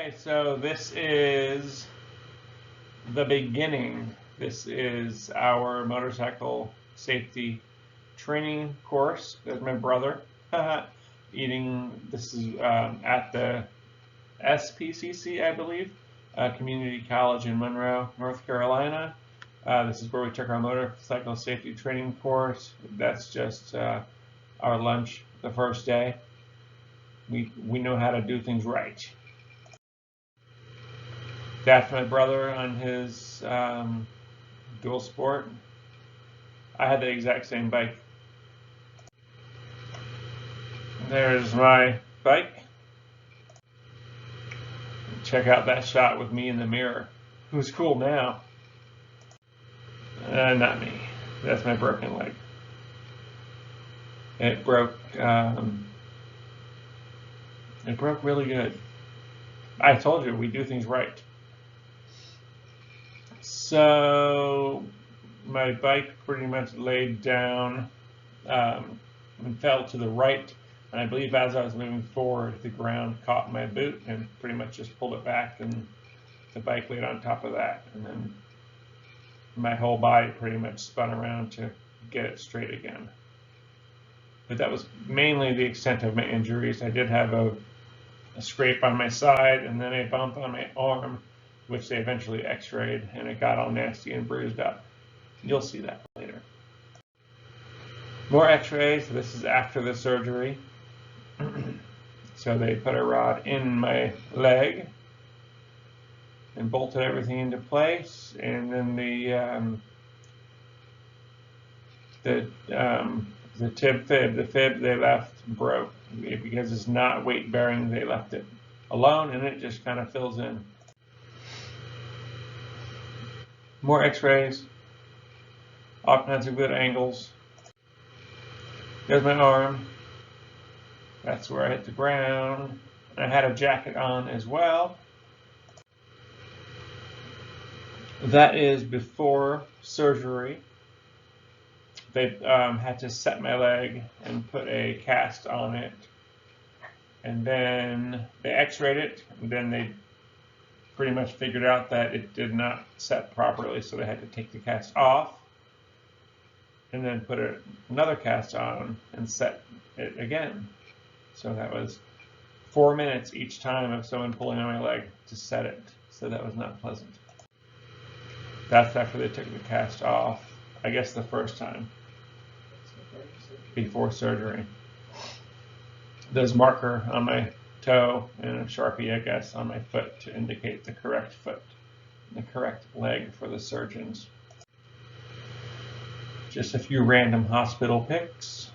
Okay, so this is the beginning. This is our motorcycle safety training course. There's my brother eating. This is at the SPCC, I believe, Community College in Monroe, North Carolina. This is where we took our motorcycle safety training course. That's just our lunch the first day. We know how to do things right. That's my brother on his dual sport. I had the exact same bike. There's my bike. Check out that shot with me in the mirror. Who's cool now? Not me. That's my broken leg. It broke. It broke really good. I told you we do things right. So my bike pretty much laid down and fell to the right. And I believe as I was moving forward, the ground caught my boot and pretty much just pulled it back, and the bike laid on top of that. And then my whole body pretty much spun around to get it straight again. But that was mainly the extent of my injuries. I did have a scrape on my side and then a bump on my arm, which they eventually x-rayed, and it got all nasty and bruised up. You'll see that later. More x-rays. This is after the surgery. So they put a rod in my leg and bolted everything into place, and then the Tib Fib, the fib they left broke because it's not weight bearing. They left it alone, and it just kind of fills in. More x-rays, all kinds of good angles. There's my arm. That's where I hit the ground. I had a jacket on as well. That is before surgery. They had to set my leg and put a cast on it. And then they x-rayed it, and then they pretty much figured out that it did not set properly, so they had to take the cast off and then put another cast on and set it again. So that was 4 minutes each time of someone pulling on my leg to set it. So that was not pleasant. That's after they took the cast off, I guess the first time, before surgery. There's a marker on my toe and a Sharpie, I guess, on my foot to indicate the correct foot, the correct leg for the surgeons. Just a few random hospital pics.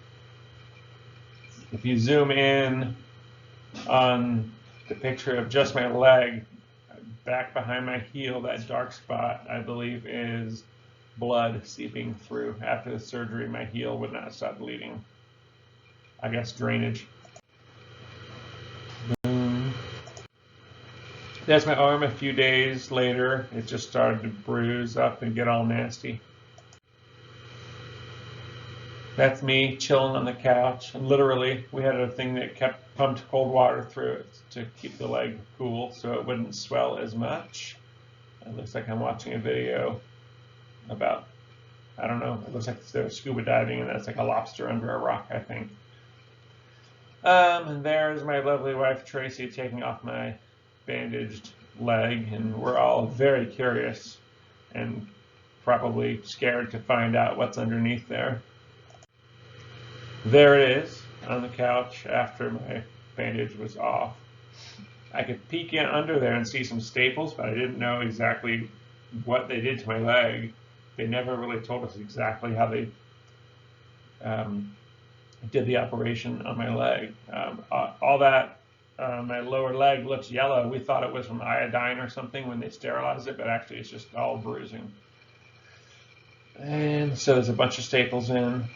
If you zoom in on the picture of just my leg, back behind my heel, that dark spot, I believe, is blood seeping through. After the surgery, my heel would not stop bleeding. I guess drainage. Boom. There's my arm a few days later. It just started to bruise up and get all nasty. That's me chilling on the couch. And literally, we had a thing that pumped cold water through it to keep the leg cool so it wouldn't swell as much. It looks like I'm watching a video about, I don't know, it looks like they're scuba diving, and that's like a lobster under a rock, I think. And there's my lovely wife, Tracy, taking off my bandaged leg, and we're all very curious and probably scared to find out what's underneath there. There it is on the couch after my bandage was off. I could peek in under there and see some staples, but I didn't know exactly what they did to my leg. They never really told us exactly how they did the operation on my leg. All that, my lower leg looks yellow. We thought it was from iodine or something when they sterilized it, but actually it's just all bruising. And so there's a bunch of staples in.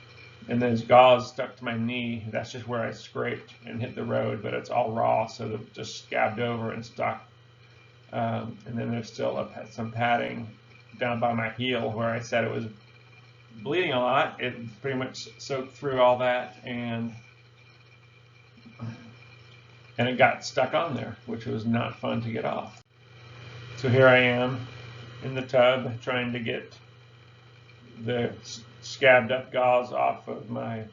And there's gauze stuck to my knee. That's just where I scraped and hit the road, but it's all raw, so it just scabbed over and stuck. And then there's still some padding down by my heel where I said it was bleeding a lot. It pretty much soaked through all that, and and it got stuck on there, which was not fun to get off. So here I am in the tub trying to get the scabbed up gauze off of my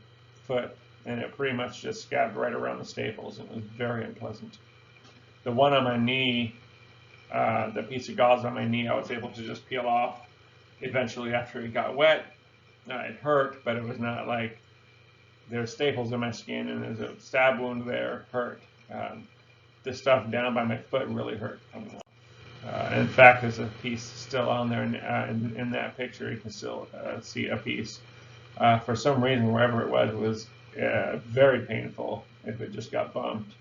foot, and it pretty much just scabbed right around the staples. It was very unpleasant. The one on my knee, the piece of gauze on my knee, I was able to just peel off eventually after it got wet. It hurt, but it was not like there's staples in my skin and there's a stab wound there. Hurt. The stuff down by my foot really hurt coming off. In fact, there's a piece still on there in that picture. You can still see a piece. For some reason, wherever it was very painful if it just got bumped.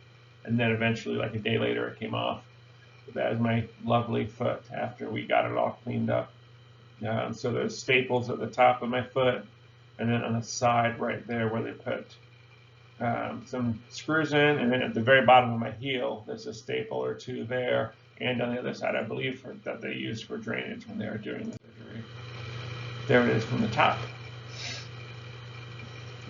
And then eventually, like a day later, it came off. But that is my lovely foot after we got it all cleaned up. So there's staples at the top of my foot, and then on the side right there where they put some screws in, and then at the very bottom of my heel, there's a staple or two there, and on the other side, I believe, that they used for drainage when they were doing the surgery. There it is from the top.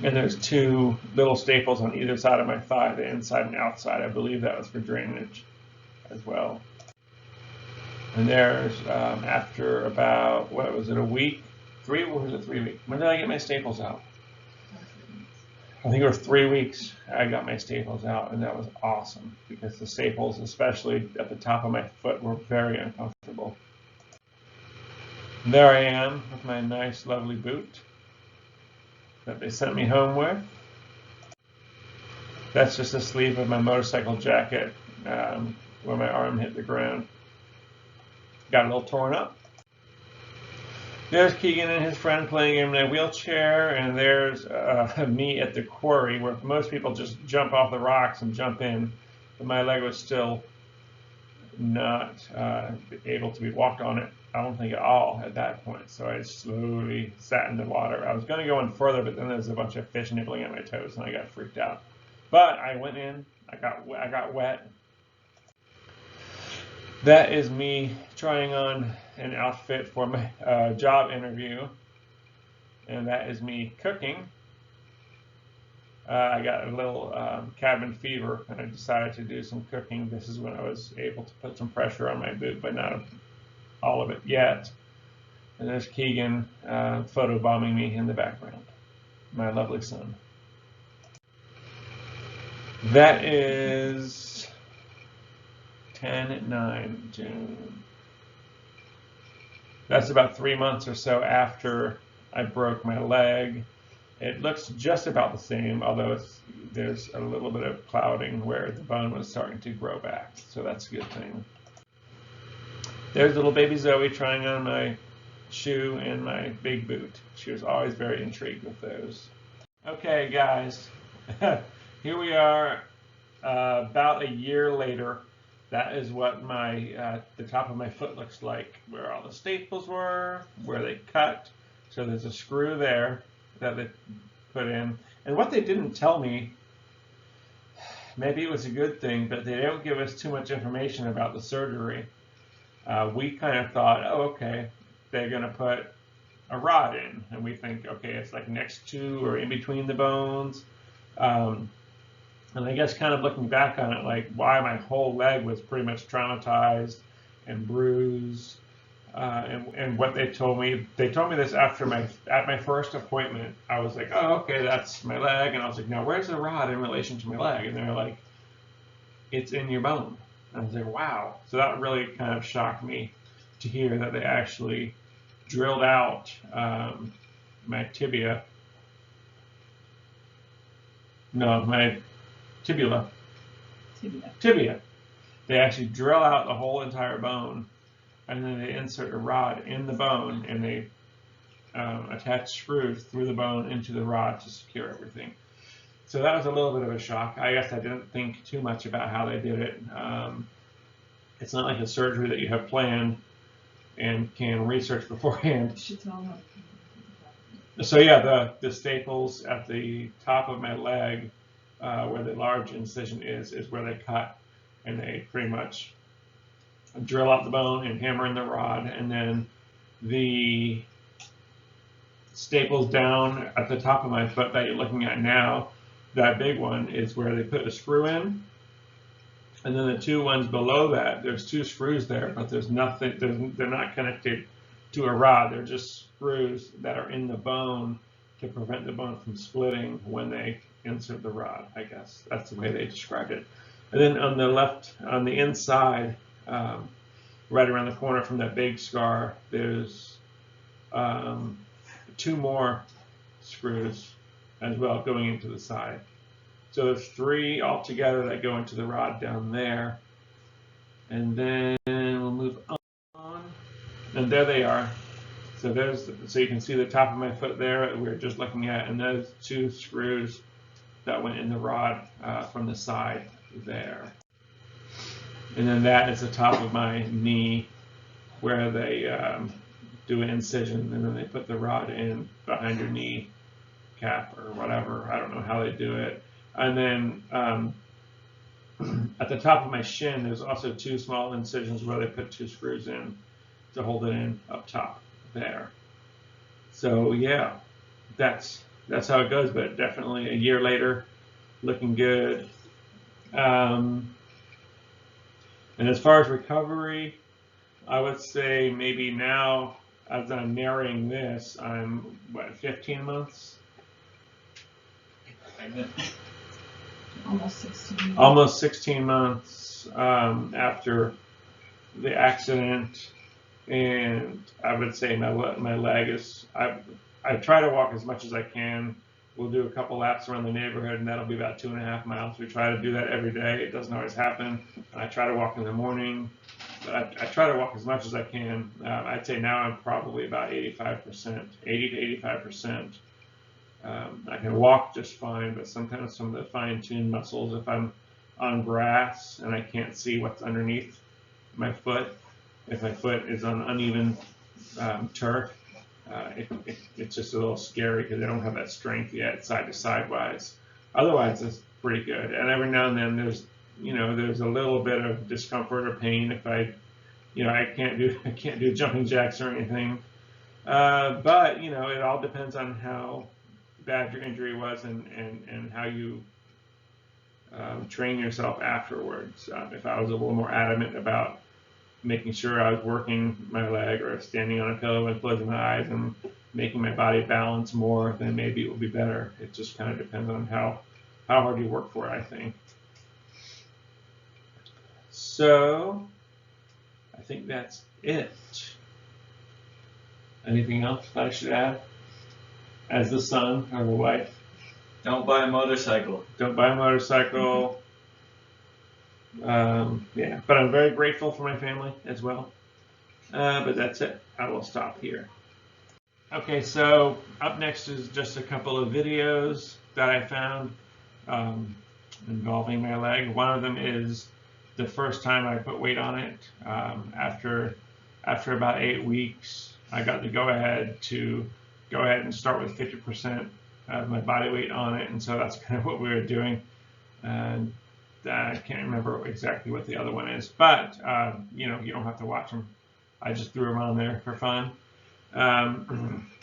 And there's two little staples on either side of my thigh, the inside and outside. I believe that was for drainage as well. And there's, after about, what was it, a week? 3 weeks? When did I get my staples out? I think it was 3 weeks I got my staples out, and that was awesome because the staples, especially at the top of my foot, were very uncomfortable. And there I am with my nice, lovely boot that they sent me home with. That's just the sleeve of my motorcycle jacket where my arm hit the ground. Got a little torn up. There's Keegan and his friend playing in a wheelchair, and there's me at the quarry where most people just jump off the rocks and jump in, but my leg was still not able to be walked on it, I don't think at all at that point, so I slowly sat in the water. I was going to go in further, but then there's a bunch of fish nibbling at my toes, and I got freaked out. But I went in, I got wet. That is me trying on an outfit for my job interview, and that is me cooking. I got a little cabin fever, and I decided to do some cooking. This is when I was able to put some pressure on my boot, but not all of it yet. And there's Keegan photobombing me in the background, my lovely son. That is 10/9 June. That's about 3 months or so after I broke my leg. It looks just about the same, although there's a little bit of clouding where the bone was starting to grow back, so that's a good thing. There's little baby Zoe trying on my shoe and my big boot. She was always very intrigued with those. Okay, guys, here we are about a year later. That is what the top of my foot looks like, where all the staples were, where they cut. So there's a screw there that they put in. And what they didn't tell me, maybe it was a good thing, but they don't give us too much information about the surgery. We kind of thought, oh, okay, they're going to put a rod in. And we think, okay, it's like next to or in between the bones. And I guess kind of looking back on it, like why my whole leg was pretty much traumatized and bruised. And what they told me this after at my first appointment. I was like, oh, okay, that's my leg. And I was like, now where's the rod in relation to my leg? And they're like, it's in your bone. And I was like, wow. So that really kind of shocked me to hear that they actually drilled out my tibia. No, my tibia. Tibia. They actually drill out the whole entire bone, and then they insert a rod in the bone, and they attach screws through the bone into the rod to secure everything. So that was a little bit of a shock. I guess I didn't think too much about how they did it. It's not like a surgery that you have planned and can research beforehand. So yeah, the staples at the top of my leg, where the large incision is where they cut, and they pretty much drill out the bone and hammer in the rod, and then the staples down at the top of my foot that you're looking at now, that big one is where they put a screw in, And then the two ones below that, there's two screws there, but there's nothing, they're not connected to a rod. They're just screws that are in the bone to prevent the bone from splitting when they insert the rod, I guess. That's the way they described it. And then on the left, on the inside, right around the corner from that big scar, there's two more screws as well going into the side. So there's three altogether that go into the rod down there. And then we'll move on. And there they are. So you can see the top of my foot there that we were just looking at, and those two screws that went in the rod from the side there. And then that is the top of my knee where they do an incision, and then they put the rod in behind your knee cap or whatever. I don't know how they do it. And then at the top of my shin, there's also two small incisions where they put two screws in to hold it in up top there. So yeah, that's how it goes. But definitely a year later, looking good. And as far as recovery, I would say maybe now, as I'm narrating this, I'm, 15 months? Almost 16. Almost 16 months after the accident. And I would say my leg is, I try to walk as much as I can. We'll do a couple laps around the neighborhood, and that'll be about 2.5 miles. We try to do that every day. It doesn't always happen. I try to walk in the morning, but I try to walk as much as I can. I'd say now I'm probably about 85%, 80 to 85%. I can walk just fine, but sometimes some of the fine-tuned muscles, if I'm on grass and I can't see what's underneath my foot, if my foot is on uneven turf, it's just a little scary because I don't have that strength yet, side to side wise. Otherwise, it's pretty good. And every now and then there's a little bit of discomfort or pain if I can't do jumping jacks or anything. But it all depends on how bad your injury was and how you train yourself afterwards. If I was a little more adamant about making sure I was working my leg or standing on a pillow and closing my eyes and making my body balance more, then maybe it will be better. It just kind of depends on how hard you work for it, I think. So I think that's it. Anything else I should add? As the son or the wife? Don't buy a motorcycle. Don't buy a motorcycle. Yeah, but I'm very grateful for my family as well. But that's it. I will stop here. Okay, so up next is just a couple of videos that I found involving my leg. One of them is the first time I put weight on it. After about 8 weeks, I got the go-ahead to go ahead and start with 50% of my body weight on it, and so that's kind of what we were doing. And I can't remember exactly what the other one is, but you don't have to watch them. I just threw them on there for fun.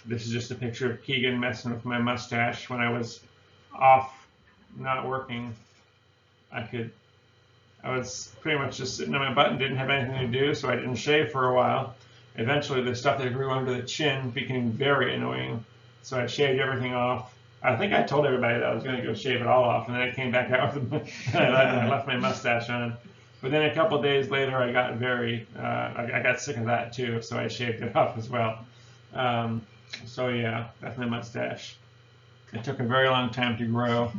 This is just a picture of Keegan messing with my mustache when I was off, not working. I was pretty much just sitting on my butt and didn't have anything to do, so I didn't shave for a while. Eventually, the stuff that grew under the chin became very annoying, so I shaved everything off. I think I told everybody that I was going to go shave it all off, and then I came back out and I left my mustache on. But then a couple of days later, I got I got sick of that too, so I shaved it off as well. So yeah, that's my mustache. It took a very long time to grow,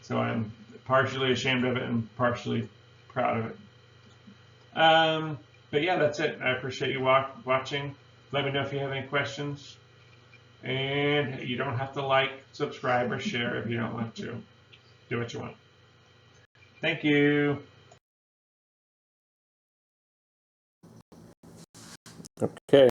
so I'm partially ashamed of it and partially proud of it. But yeah, that's it. I appreciate you watching. Let me know if you have any questions. And you don't have to like, subscribe, or share if you don't want to. Do what you want. Thank you. Okay,